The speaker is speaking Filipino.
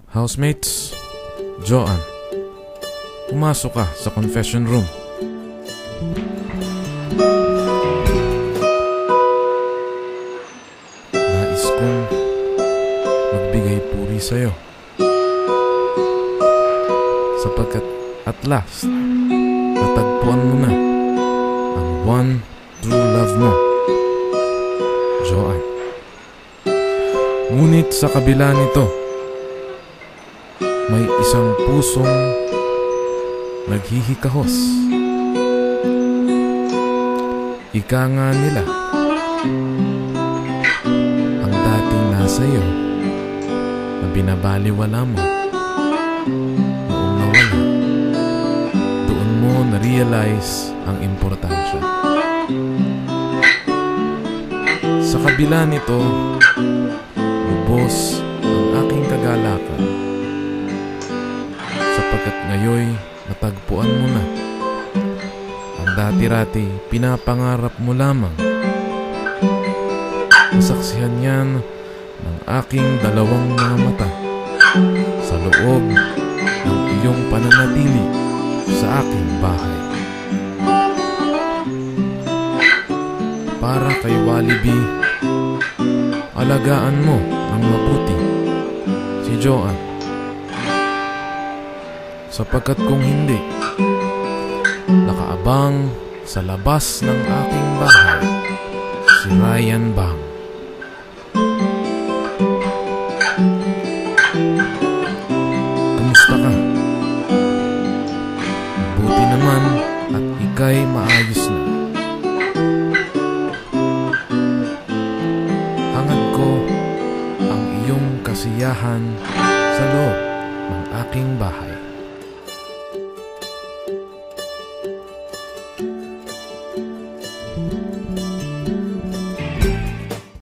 Housemates, Joanne, pumasok ka sa confession room. Nais kong magbigay puri sa'yo sapagkat at last natagpuan mo na ang one true love mo, Joanne. Ngunit sa kabila nito, may isang pusong naghihikahos. Ika nga nila, ang dating nasa iyo na binabaliwala mo noong nawala, doon mo na-realize ang importansya. Sa kabila nito, lubos ang aking kagalakan sapagkat ngayoy natagpuan mo na ang dati-rati pinapangarap mo lamang. Nasaksihan yan ng aking dalawang mga mata sa loob ng iyong pananatili sa aking bahay. Para kay Walibi, alagaan mo ng mabuti si Joanne, sapagkat kung hindi, nakaabang sa labas ng aking bahay si Ryan Bang. Kamusta ka? Mabuti naman at ika'y maayos na. Hangad ko ang iyong kasiyahan sa loob ng aking bahay.